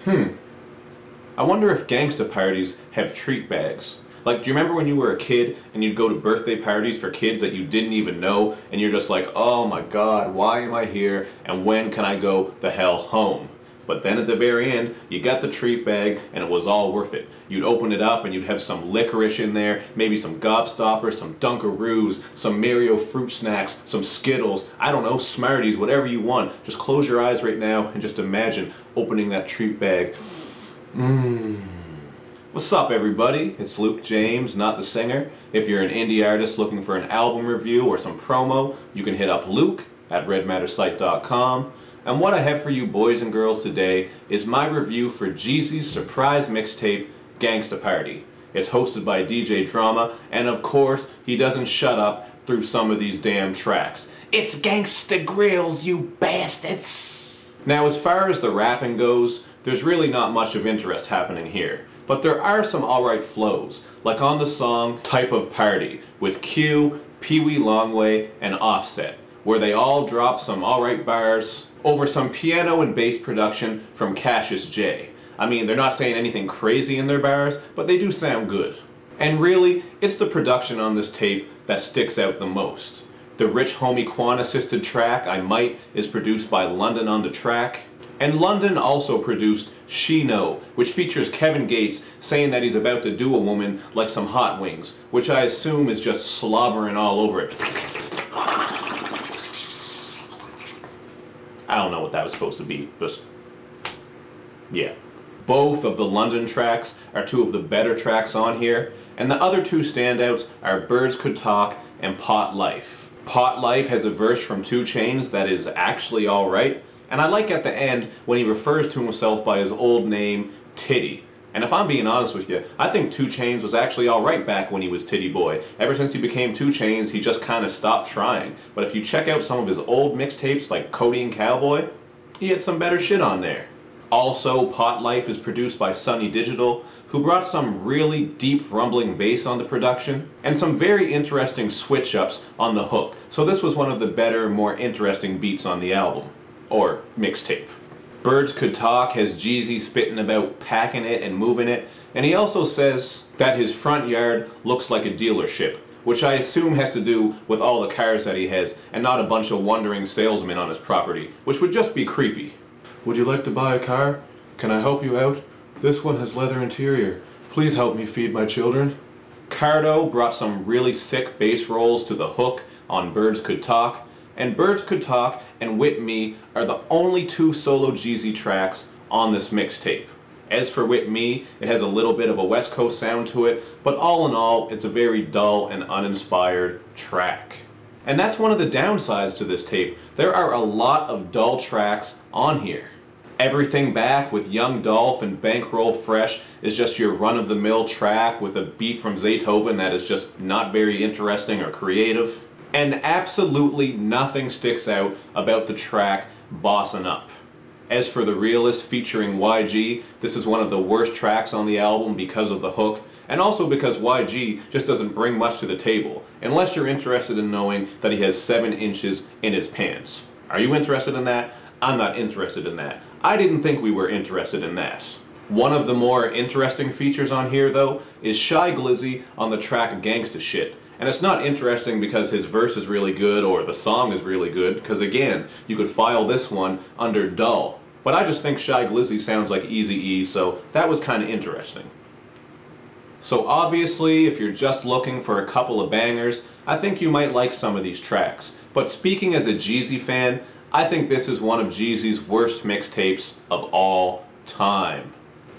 I wonder if gangsta parties have treat bags. Like, do you remember when you were a kid and you'd go to birthday parties for kids that you didn't even know and you're just like, oh my god, why am I here and when can I go the hell home? But then at the very end, you got the treat bag and it was all worth it. You'd open it up and you'd have some licorice in there, maybe some Gobstoppers, some Dunkaroos, some Mario fruit snacks, some Skittles, I don't know, Smarties, whatever you want. Just close your eyes right now and just imagine opening that treat bag. What's up, everybody? It's Luke James, not the singer. If you're an indie artist looking for an album review or some promo, you can hit up Luke at redmattersite.com. And what I have for you boys and girls today is my review for Jeezy's surprise mixtape, Gangsta Party. It's hosted by DJ Drama, and of course, he doesn't shut up through some of these damn tracks. It's Gangsta Grills, you bastards! Now, as far as the rapping goes, there's really not much of interest happening here. But there are some alright flows, like on the song Type of Party, with Q, Pee Wee Longway, and Offset, where they all drop some alright bars over some piano and bass production from Cassius J. I mean, they're not saying anything crazy in their bars, but they do sound good. And really, it's the production on this tape that sticks out the most. The Rich Homie Quan-assisted track, I Might, is produced by London on the track. And London also produced She Know, which features Kevin Gates saying that he's about to do a woman like some hot wings, which I assume is just slobbering all over it. I don't know what that was supposed to be, just... yeah. Both of the London tracks are two of the better tracks on here, and the other two standouts are Birds Could Talk and Pot Life. Pot Life has a verse from 2 Chainz that is actually alright, and I like at the end when he refers to himself by his old name, Titty. And if I'm being honest with you, I think 2 Chainz was actually alright back when he was Titty Boy. Ever since he became 2 Chainz, he just kind of stopped trying. But if you check out some of his old mixtapes like Cody and Cowboy, he had some better shit on there. Also, Pot Life is produced by Sunny Digital, who brought some really deep rumbling bass on the production, and some very interesting switch-ups on the hook. So this was one of the better, more interesting beats on the album. Or mixtape. Birds Could Talk has Jeezy spitting about packing it and moving it, and he also says that his front yard looks like a dealership, which I assume has to do with all the cars that he has and not a bunch of wandering salesmen on his property, which would just be creepy. Would you like to buy a car? Can I help you out? This one has leather interior. Please help me feed my children. Cardo brought some really sick bass rolls to the hook on Birds Could Talk, and Birds Could Talk and With Me are the only 2 solo Jeezy tracks on this mixtape. As for With Me, it has a little bit of a West Coast sound to it, but all in all, it's a very dull and uninspired track. And that's one of the downsides to this tape. There are a lot of dull tracks on here. Everything Back with Young Dolph and Bankroll Fresh is just your run-of-the-mill track with a beat from Zaytoven that is just not very interesting or creative. And absolutely nothing sticks out about the track Bossin' Up. As for the Realest featuring YG, this is one of the worst tracks on the album because of the hook, and also because YG just doesn't bring much to the table, unless you're interested in knowing that he has 7 inches in his pants. Are you interested in that? I'm not interested in that. I didn't think we were interested in that. One of the more interesting features on here, though, is Shy Glizzy on the track Gangsta Shit. And it's not interesting because his verse is really good or the song is really good, because again, you could file this one under dull. But I just think Shy Glizzy sounds like Eazy-E, so that was kind of interesting. So obviously, if you're just looking for a couple of bangers, I think you might like some of these tracks. But speaking as a Jeezy fan, I think this is one of Jeezy's worst mixtapes of all time.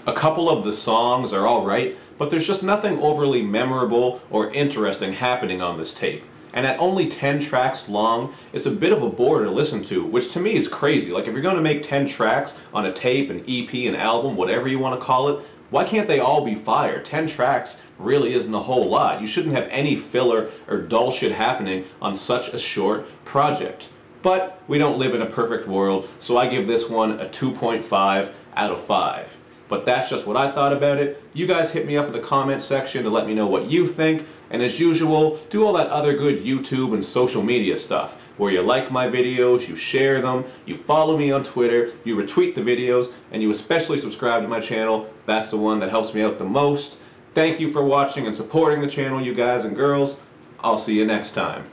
A couple of the songs are alright, but there's just nothing overly memorable or interesting happening on this tape. And at only 10 tracks long, it's a bit of a bore to listen to, which to me is crazy. Like, if you're going to make 10 tracks on a tape, an EP, an album, whatever you want to call it, why can't they all be fire? 10 tracks really isn't a whole lot. You shouldn't have any filler or dull shit happening on such a short project. But we don't live in a perfect world, so I give this one a 2.5 out of 5. But that's just what I thought about it. You guys hit me up in the comment section to let me know what you think. And as usual, do all that other good YouTube and social media stuff. where you like my videos, you share them, you follow me on Twitter, you retweet the videos, and you especially subscribe to my channel. That's the one that helps me out the most. Thank you for watching and supporting the channel, you guys and girls. I'll see you next time.